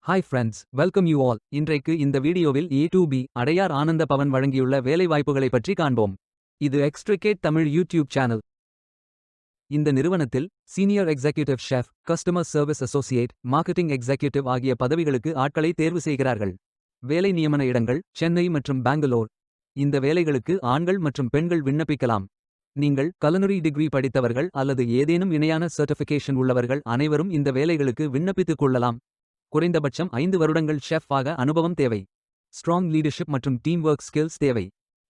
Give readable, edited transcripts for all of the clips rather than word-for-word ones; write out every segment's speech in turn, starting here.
Hi friends, welcome you all. இன்றைக்கு இந்த வீடியோவில் A2B அடையார் ஆனந்த பவன் வழங்கியுள்ள வேலைவாய்ப்புகளைப் பற்றி காண்போம். இது எக்ஸ்ட்ரிகேட் தமிழ் யூடியூப் சேனல். இந்த நிறுவனத்தில் senior executive chef, customer service associate, marketing executive ஆகிய பதவிகளுக்கு ஆட்களை தேர்வு செய்கிறார்கள். வேலை நியமன இடங்கள் சென்னை மற்றும் பெங்களூர். இந்த வேலைகளுக்கு ஆண்கள் மற்றும் பெண்கள் விண்ணப்பிக்கலாம். நீங்கள் கலனரி டிகிரி படித்தவர்கள் அல்லது ஏதேனும் இணையான சர்டிஃபிகேஷன் உள்ளவர்கள் அனைவரும் இந்த வேலைகளுக்கு விண்ணப்பித்துக் கொள்ளலாம். குறைந்தபட்சம் 5 வருடங்கள் ஷெஃப் ஆக அனுபவம் தேவை. ஸ்ட்ராங் லீடர்ஷிப் மற்றும் டீம் ஒர்க் ஸ்கில்ஸ் தேவை.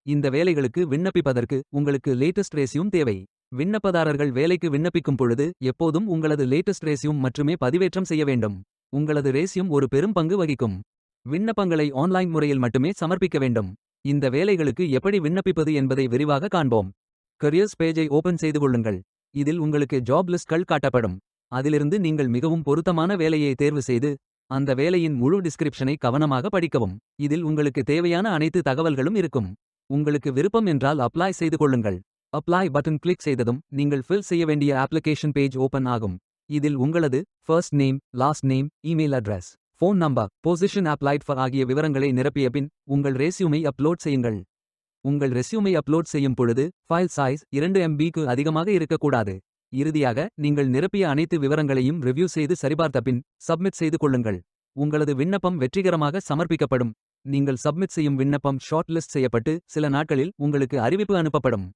இந்த வேலைகளுக்கு விண்ணப்பிப்பதற்கு உங்களுக்கு லேட்டஸ்ட் ரெஸ்யூம் தேவை. விண்ணப்பதாரர்கள் வேலைக்கு விண்ணப்பிக்கும் பொழுது எப்போதும் உங்களது லேட்டஸ்ட் ரெஸ்யூம் மட்டுமே பதிவேற்றம் செய்ய வேண்டும். உங்களது ரெஸ்யூம் ஒரு பெரும் பங்கு வகிக்கும். விண்ணப்பங்களை ஆன்லைன் முறையில் மட்டுமே சமர்ப்பிக்க வேண்டும். இந்த வேலைகளுக்கு எப்படி விண்ணப்பிப்பது என்பதை விரிவாக காண்போம். கரியர்ஸ் பேஜை ஓபன் செய்து கொள்ளுங்கள். இதில் உங்களுக்கு ஜாப் லிஸ்ட்கள் காட்டப்படும். அதிலிருந்து நீங்கள் மிகவும் பொருத்தமான வேலையை தேர்வு செய்து அந்த வேலையின் முழு டிஸ்கிரிப்ஷனை கவனமாக படிக்கவும். இதில் உங்களுக்கு தேவையான அனைத்து தகவல்களும் இருக்கும். உங்களுக்கு விருப்பம் என்றால் அப்ளை செய்து கொள்ளுங்கள். அப்ளை பட்டன் கிளிக் செய்ததும் நீங்கள் ஃபில் செய்ய வேண்டிய அப்ளிகேஷன் பேஜ் ஓபன் ஆகும். இதில் உங்களது first name, last name, email address, phone number, position applied for ஆகிய விவரங்களை நிரப்பிய பின் உங்கள் ரெஸ்யூமை அப்லோட் செய்யுங்கள். உங்கள் ரெஸ்யூமை அப்லோட் செய்யும் பொழுது ஃபைல் சைஸ் 2 MBக்கு அதிகமாக இருக்கக்கூடாது. இறுதியாக நீங்கள் நிரப்பிய அனைத்து விவரங்களையும் ரிவ்யூ செய்து சரிபார்த்த பின் சப்மிட் செய்து கொள்ளுங்கள். உங்களது விண்ணப்பம் வெற்றிகரமாக சமர்ப்பிக்கப்படும். நீங்கள் சப்மிட் செய்யும் விண்ணப்பம் ஷார்ட் லிஸ்ட் செய்யப்பட்டு சில நாட்களில் உங்களுக்கு அறிவிப்பு அனுப்பப்படும்.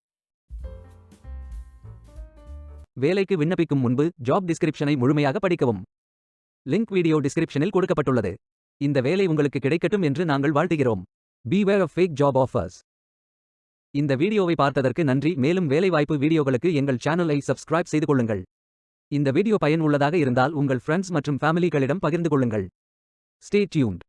வேலைக்கு விண்ணப்பிக்கும் முன்பு ஜாப் டிஸ்கிரிப்ஷனை முழுமையாக படிக்கவும். லிங்க் வீடியோ டிஸ்கிரிப்ஷனில் கொடுக்கப்பட்டுள்ளது. இந்த வேலை உங்களுக்கு கிடைக்கட்டும் என்று நாங்கள் வாழ்த்துகிறோம். Beware of fake job offers. இந்த வீடியோவை பார்த்ததற்கு நன்றி. மேலும் வேலைவாய்ப்பு வீடியோகளுக்கு எங்கள் சேனலை சப்ஸ்கிரைப் செய்து கொள்ளுங்கள். இந்த வீடியோ பயனுள்ளதாக இருந்தால் உங்கள் ஃப்ரெண்ட்ஸ் மற்றும் ஃபேமிலிகளிடம் பகிர்ந்து கொள்ளுங்கள். Stay tuned.